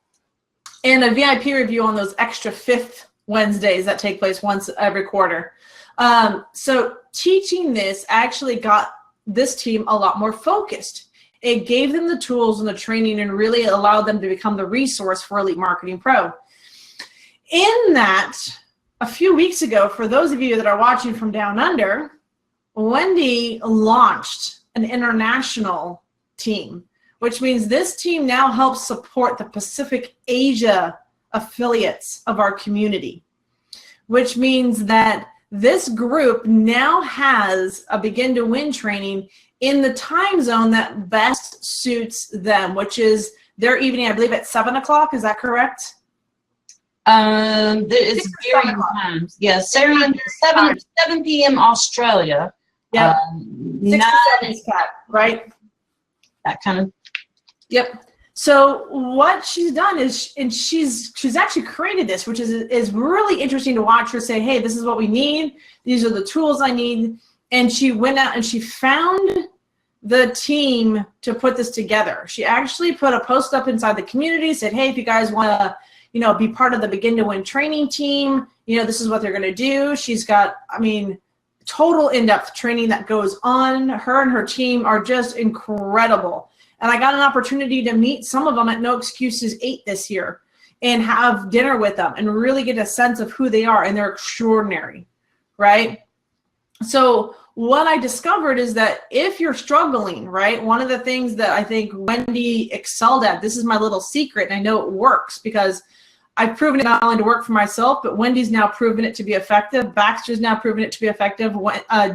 And a VIP review on those extra 5th Wednesdays that take place once every quarter. So teaching this actually got this team a lot more focused. It gave them the tools and the training and really allowed them to become the resource for Elite Marketing Pro. In that, a few weeks ago, for those of you that are watching from down under, Wendy launched an international team, which means this team now helps support the Pacific Asia affiliates of our community, which means that this group now has a Begin to Win training in the time zone that best suits them, which is their evening, I believe at 7 o'clock. Is that correct? There is varying times. Yeah, 7 p.m. Australia. Yep. 6 to 7 cat, right? That kind of. Yep. So what she's done is, and she's actually created this, which is really interesting to watch her say, hey, this is what we need. These are the tools I need. And she went out and she found the team to put this together. She actually put a post up inside the community, said, hey, if you guys want to, be part of the Begin to Win training team, this is what they're going to do. She's got, total in-depth training that goes on. Her and her team are just incredible. And I got an opportunity to meet some of them at No Excuses 8 this year and have dinner with them and really get a sense of who they are, and they're extraordinary, right? So what I discovered is that if you're struggling, right, one of the things that I think Wendy excelled at, this is my little secret, and I know it works because I've proven it not only to work for myself, but Wendy's now proven it to be effective. Baxter's now proven it to be effective.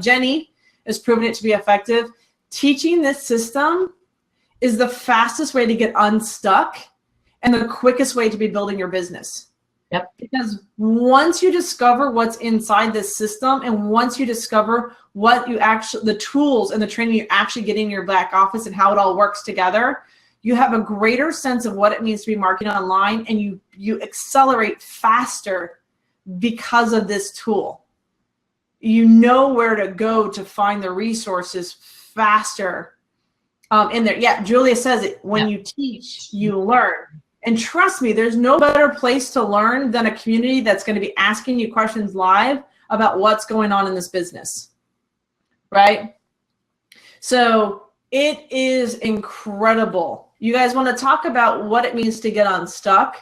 Jenny has proven it to be effective. Teaching this system is the fastest way to get unstuck and the quickest way to be building your business. Yep. Because once you discover what's inside this system, and once you discover what the tools and the training you actually get in your back office and how it all works together, you have a greater sense of what it means to be marketing online, and you accelerate faster because of this tool. You know where to go to find the resources faster in there. Yeah, Julia says it. When you teach, you learn. And trust me, there's no better place to learn than a community that's going to be asking you questions live about what's going on in this business, right? So it is incredible. You guys want to talk about what it means to get unstuck.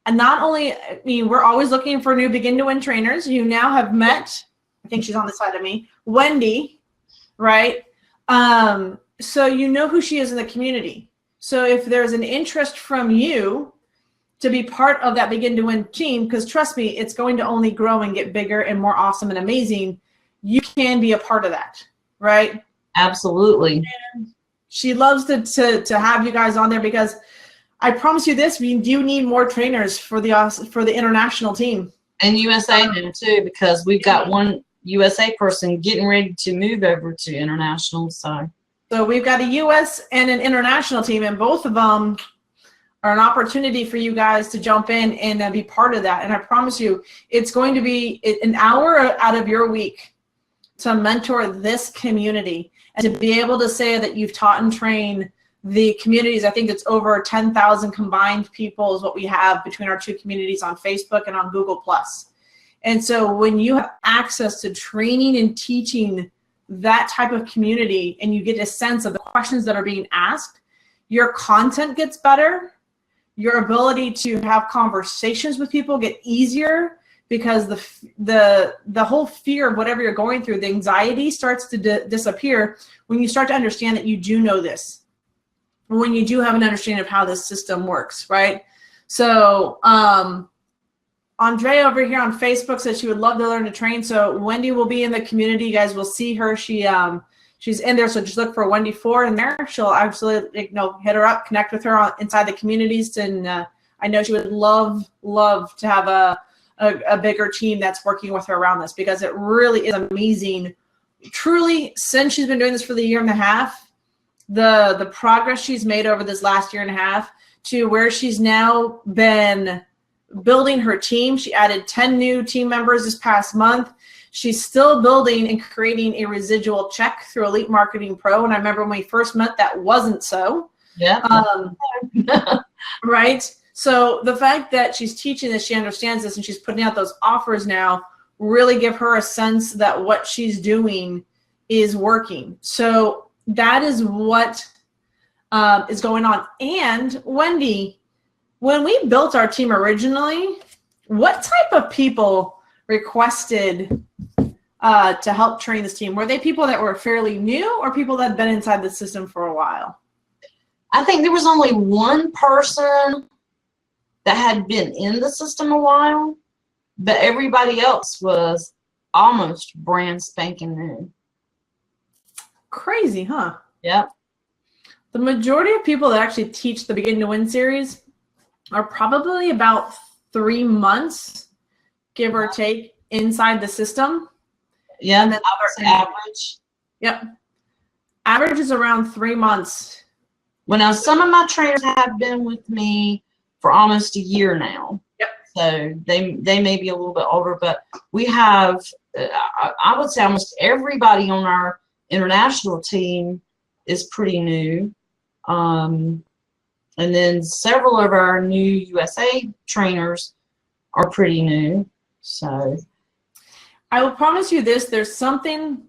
And not only, we're always looking for new Begin to Win trainers. You now have met, I think she's on the side of me, Wendy, right? So you know who she is in the community. So if there's an interest from you to be part of that Begin to Win team, because trust me, it's going to only grow and get bigger and more awesome and amazing, you can be a part of that, right? Absolutely. And she loves to have you guys on there, because I promise you this, we do need more trainers for the international team. And USA now too, because we've got one USA person getting ready to move over to international. So we've got a US and an international team, and both of them are an opportunity for you guys to jump in and be part of that. And I promise you, it's going to be an hour out of your week to mentor this community and to be able to say that you've taught and trained the communities. I think it's over 10,000 combined people is what we have between our two communities on Facebook and on Google+. And so when you have access to training and teaching that type of community, and you get a sense of the questions that are being asked, your content gets better, your ability to have conversations with people get easier, because the whole fear of whatever you're going through, the anxiety starts to disappear when you start to understand that you do know this, when you do have an understanding of how this system works, right? So Andrea over here on Facebook says she would love to learn to train. So Wendy will be in the community. You guys will see her. She's in there. So just look for Wendy Fore in there. She'll absolutely, hit her up, connect with her inside the communities. And I know she would love to have a bigger team that's working with her around this, because it really is amazing. Truly, since she's been doing this for the year and a half, the progress she's made over this last year and a half to where she's now been building her team. She added 10 new team members this past month. She's still building and creating a residual check through Elite Marketing Pro. And I remember when we first met, that wasn't so. Yeah. Right. So the fact that she's teaching this, she understands this, and she's putting out those offers now, really give her a sense that what she's doing is working. So that is what is going on. And Wendy, when we built our team originally, what type of people requested to help train this team? Were they people that were fairly new, or people that had been inside the system for a while? I think there was only one person that had been in the system a while, but everybody else was almost brand spanking new. Crazy, huh? Yep. The majority of people that actually teach the Begin to Win series are probably about 3 months, give or take, inside the system. Yeah, and then average. Yep. Average is around 3 months. Well, now some of my trainers have been with me for almost a year now. Yep. So they may be a little bit older, but we have, I would say almost everybody on our international team is pretty new. And then several of our new USA trainers are pretty new. So I will promise you this, there's something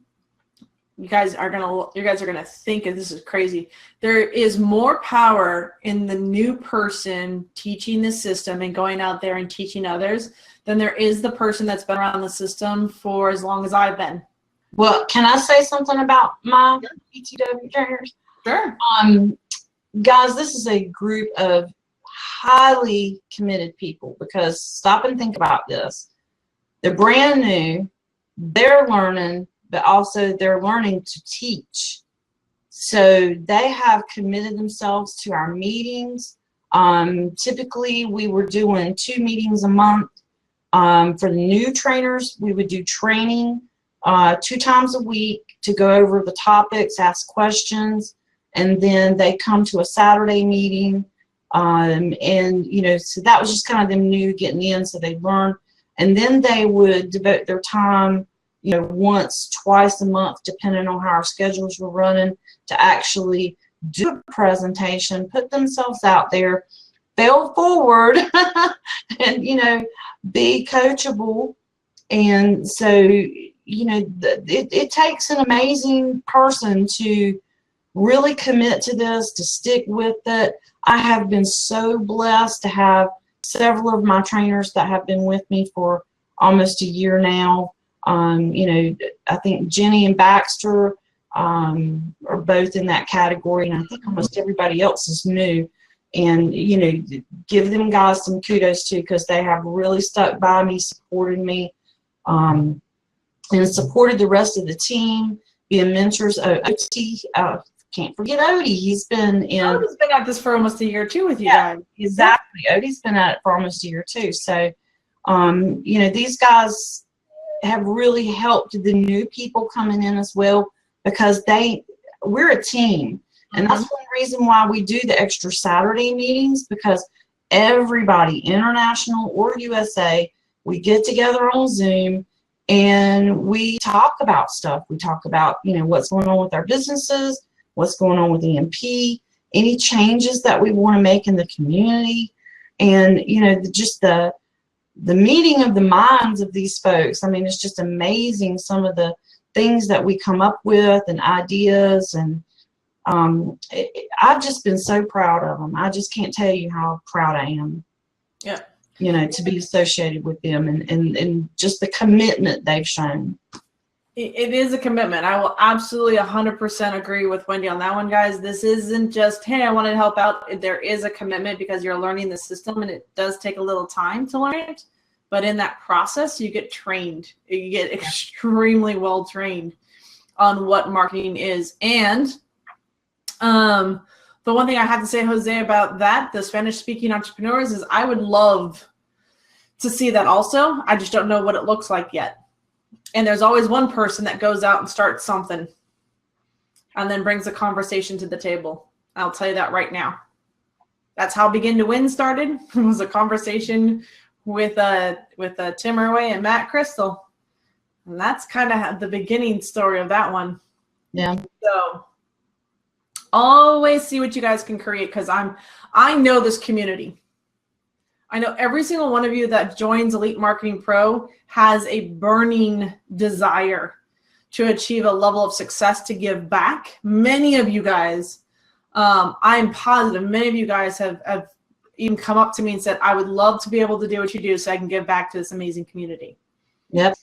you guys are gonna think this is crazy. There is more power in the new person teaching the system and going out there and teaching others than there is the person that's been around the system for as long as I've been. Well, can I say something about my PTW trainers? Sure. Guys, this is a group of highly committed people, because stop and think about this. They're brand new, they're learning, but also they're learning to teach. So they have committed themselves to our meetings. Typically, we were doing 2 meetings a month. For the new trainers, we would do training 2 times a week to go over the topics, ask questions, and then they come to a Saturday meeting. And, you know, so that was just kind of them new getting in, so they learn. And then they would devote their time, you know, once, twice a month, depending on how our schedules were running, to actually do a presentation, put themselves out there, fail forward, and, you know, be coachable. And so, you know, it takes an amazing person to really commit to this, to stick with it. I have been so blessed to have several of my trainers that have been with me for almost a year now. You know, I think Jenny and Baxter are both in that category, and I think almost everybody else is new. And, you know, give them guys some kudos too, because they have really stuck by me, supported me, and supported the rest of the team, being mentors. OT, can't forget Odie. He's been at this for almost a year too with you guys. Exactly. Odie's been at it for almost a year too. So, you know, these guys have really helped the new people coming in as well, because we're a team. And that's one reason why we do the extra Saturday meetings, because everybody, international or USA, we get together on Zoom and we talk about stuff. We talk about, you know, what's going on with our businesses, what's going on with EMP, any changes that we want to make in the community, and, you know, just the meeting of the minds of these folks. I mean, it's just amazing, some of the things that we come up with and ideas, and I've just been so proud of them. I just can't tell you how proud I am. Yeah. You know, to be associated with them, and just the commitment they've shown. It is a commitment. I will absolutely 100% agree with Wendy on that one, guys. This isn't just, hey, I want to help out. There is a commitment, because you're learning the system, and it does take a little time to learn it. But in that process, you get trained. You get extremely well trained on what marketing is. And the one thing I have to say, Jose, about that, the Spanish-speaking entrepreneurs, is I would love to see that also. I just don't know what it looks like yet. And there's always one person that goes out and starts something and then brings a conversation to the table. I'll tell you that right now. That's how Begin to Win started. It was a conversation with Tim Irway and Matt Crystal. And that's kind of the beginning story of that one. Yeah. So always see what you guys can create, because I know this community. I know every single one of you that joins Elite Marketing Pro has a burning desire to achieve a level of success, to give back. Many of you guys, I'm positive, many of you guys have even come up to me and said, I would love to be able to do what you do so I can give back to this amazing community. Yep.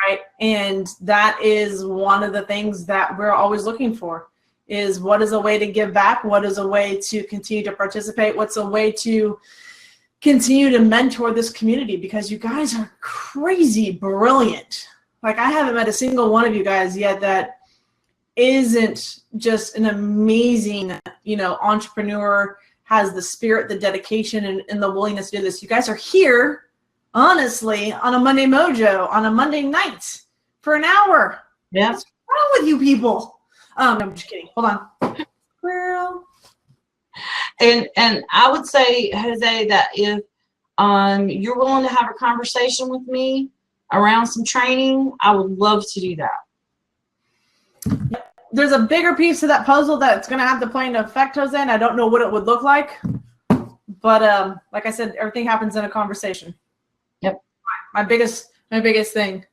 Right. And that is one of the things that we're always looking for, is what is a way to give back? What is a way to continue to participate? What's a way to continue to mentor this community? Because you guys are crazy brilliant. Like, I haven't met a single one of you guys yet that isn't just an amazing, entrepreneur, has the spirit, the dedication, and the willingness to do this. You guys are here, honestly, on a Monday Mojo, on a Monday night for an hour. Yeah. What's wrong with you people? I'm just kidding. Hold on. Girl. And I would say, Jose, that if you're willing to have a conversation with me around some training, I would love to do that. There's a bigger piece of that puzzle that's going to have to play into effect, Jose, and I don't know what it would look like. But like I said, everything happens in a conversation. Yep. My biggest thing.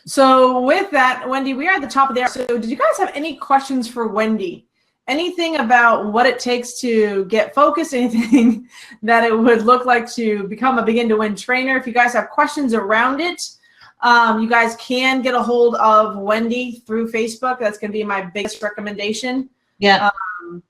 So with that, Wendy, we are at the top of the hour. So did you guys have any questions for Wendy? Anything about what it takes to get focused? Anything that it would look like to become a Begin to Win trainer? If you guys have questions around it, you guys can get a hold of Wendy through Facebook. That's going to be my biggest recommendation. Yeah. And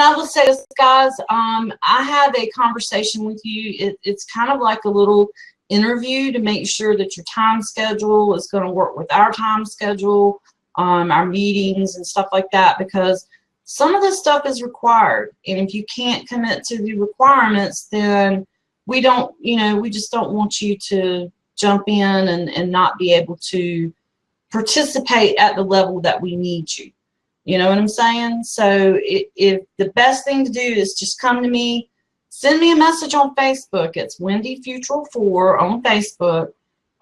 I will say this, guys, I had a conversation with you. It's kind of like a little interview to make sure that your time schedule is going to work with our time schedule, our meetings and stuff like that, because some of this stuff is required. And if you can't commit to the requirements, then we just don't want you to jump in and not be able to participate at the level that we need you. You know what I'm saying? So if the best thing to do is just come to me, send me a message on Facebook. It's Wendy Fore on Facebook.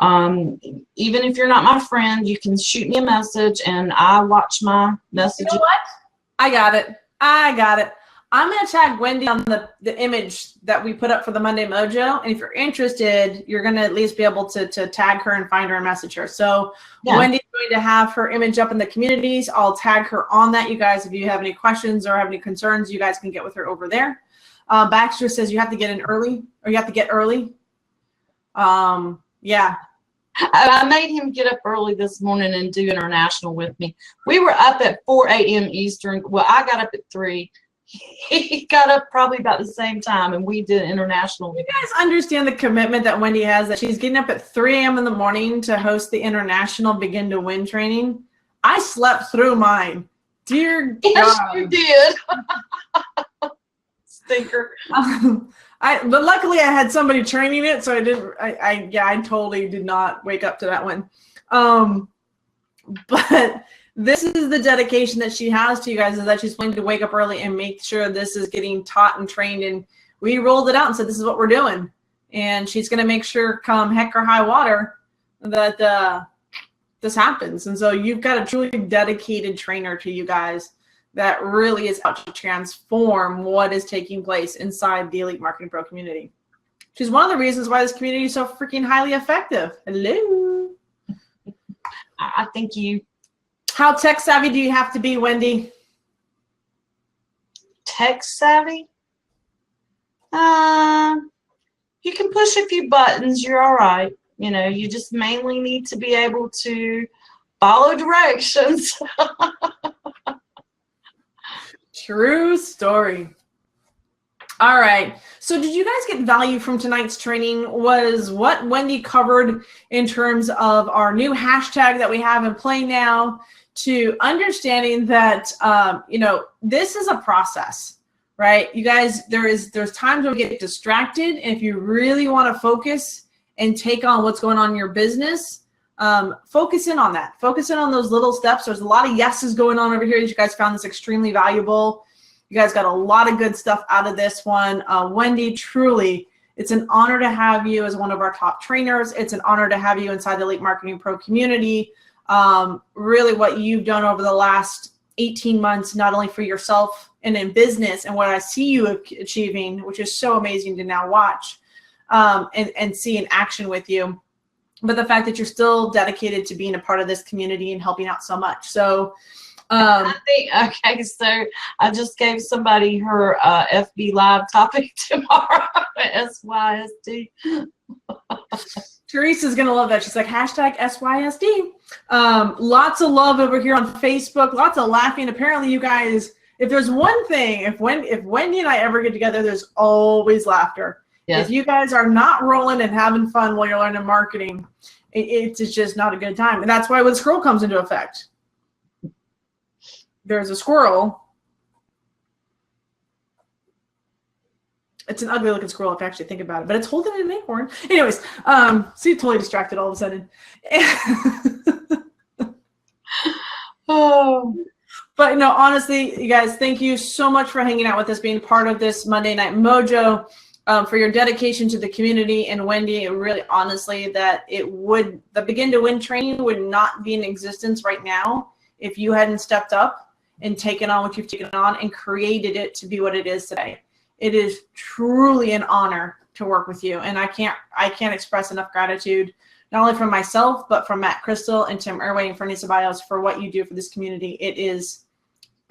Even if you're not my friend, you can shoot me a message and I watch my messages. You know what? I got it. I'm going to tag Wendy on the image that we put up for the Monday Mojo. And if you're interested, you're going to at least be able to tag her and find her and message her. So yeah. Wendy's going to have her image up in the communities. I'll tag her on that. You guys, if you have any questions or have any concerns, you guys can get with her over there. Baxter says you have to get in early, or you have to get early. Yeah. I made him get up early this morning and do international with me. We were up at 4 a.m. Eastern. Well, I got up at 3. He got up probably about the same time, and we did international. You guys understand the commitment that Wendy has, that she's getting up at 3 a.m. in the morning to host the international Begin to Win training? I slept through mine. Dear yes, God. you did. Stinker. But luckily I had somebody training it, so I didn't. I totally did not wake up to that one. But this is the dedication that she has to you guys, is that she's willing to wake up early and make sure this is getting taught and trained. And we rolled it out and said, this is what we're doing. And she's going to make sure, come heck or high water, that this happens. And so you've got a truly dedicated trainer to you guys that really is out to transform what is taking place inside the Elite Marketing Pro community. She's one of the reasons why this community is so freaking highly effective. Hello. I think you. How tech savvy do you have to be, Wendy? Tech savvy? You can push a few buttons. You're all right. You just mainly need to be able to follow directions. True story. All right. So did you guys get value from tonight's training? Was what Wendy covered in terms of our new hashtag that we have in play now, to understanding that, this is a process, right? You guys, there's times when we get distracted. And if you really want to focus and take on what's going on in your business, focus in on that. Focus in on those little steps. There's a lot of yeses going on over here. You guys found this extremely valuable. You guys got a lot of good stuff out of this one. Wendy, truly, it's an honor to have you as one of our top trainers. It's an honor to have you inside the Elite Marketing Pro community. Really what you've done over the last 18 months, not only for yourself and in business, and what I see you achieving, which is so amazing to now watch and see in action with you, but the fact that you're still dedicated to being a part of this community and helping out so much. So okay, so I just gave somebody her FB Live topic tomorrow, SYSD. Teresa's going to love that. She's like, hashtag SYSD. Lots of love over here on Facebook. Lots of laughing. Apparently, you guys if there's one thing, if Wendy and I ever get together, there's always laughter. Yes. If you guys are not rolling and having fun while you're learning marketing, it's just not a good time. And that's why when squirrel comes into effect. There's a squirrel. It's an ugly looking squirrel if you actually think about it, but it's holding an acorn. Anyways, see, totally distracted all of a sudden. Oh. But no, honestly, you guys, thank you so much for hanging out with us, being part of this Monday Night Mojo. For your dedication to the community, and Wendy, really honestly, that the Begin to Win training would not be in existence right now if you hadn't stepped up and taken on what you've taken on and created it to be what it is today. It is truly an honor to work with you, and I can't express enough gratitude, not only from myself, but from Matt Crystal and Tim Irway and Fernie Ceballos for what you do for this community. It is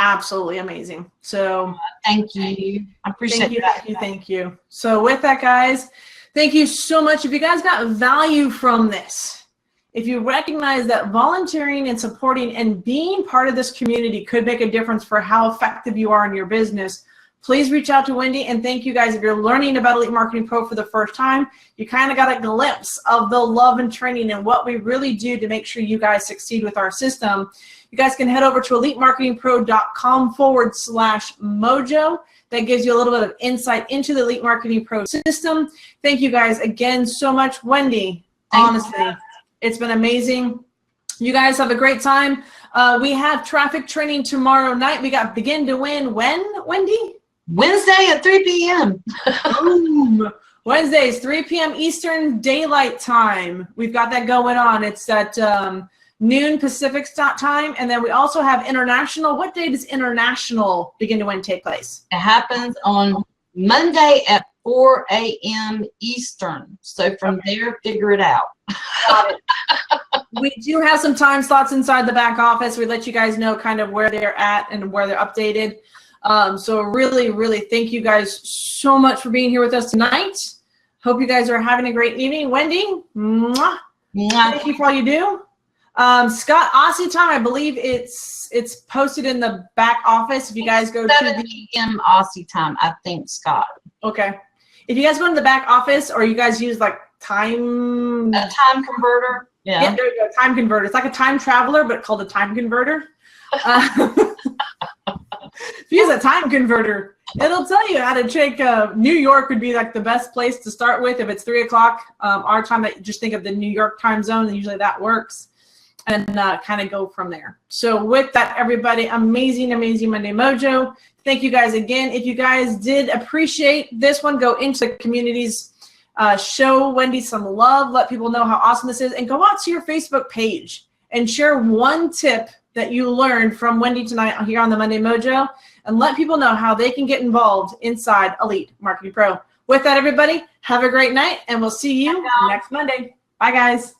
absolutely amazing. So thank you. I appreciate that. Thank you. So with that, guys, thank you so much. If you guys got value from this, if you recognize that volunteering and supporting and being part of this community could make a difference for how effective you are in your business, please reach out to Wendy. And thank you guys. If you're learning about Elite Marketing Pro for the first time, you kind of got a glimpse of the love and training and what we really do to make sure you guys succeed with our system. You guys can head over to elitemarketingpro.com/mojo. That gives you a little bit of insight into the Elite Marketing Pro system. Thank you guys again so much. Wendy, honestly, it's been amazing. You guys have a great time. We have traffic training tomorrow night. We got Begin to Win when, Wendy? Wednesday at 3 p.m. Boom. Wednesdays, 3 p.m. Eastern Daylight Time. We've got that going on. It's at noon Pacific time. And then we also have international. What day does international Begin to Win take place? It happens on Monday at 4 a.m. Eastern. So from there, figure it out. Got it. We do have some time slots inside the back office. We let you guys know kind of where they're at and where they're updated. So really, really thank you guys so much for being here with us tonight. Hope you guys are having a great evening. Wendy, mwah. Thank you for all you do. Scott, Aussie time, I believe it's posted in the back office. If you guys go to 7 p.m. Aussie time, I think, Scott. Okay. If you guys go to the back office or you guys use like a time converter. Yeah, there you go, time converter. It's like a time traveler, but called a time converter. If you use a time converter, it'll tell you how to take New York would be like the best place to start with. If it's 3 o'clock our time, just think of the New York time zone, and usually that works, and kind of go from there. So with that, everybody, amazing, amazing Monday Mojo. Thank you guys again. If you guys did appreciate this one, go into the communities, show Wendy some love, let people know how awesome this is, and go out to your Facebook page and share one tip that you learned from Wendy tonight here on the Monday Mojo, and let people know how they can get involved inside Elite Marketing Pro. With that, everybody, have a great night, and we'll see you next Monday. Bye, guys.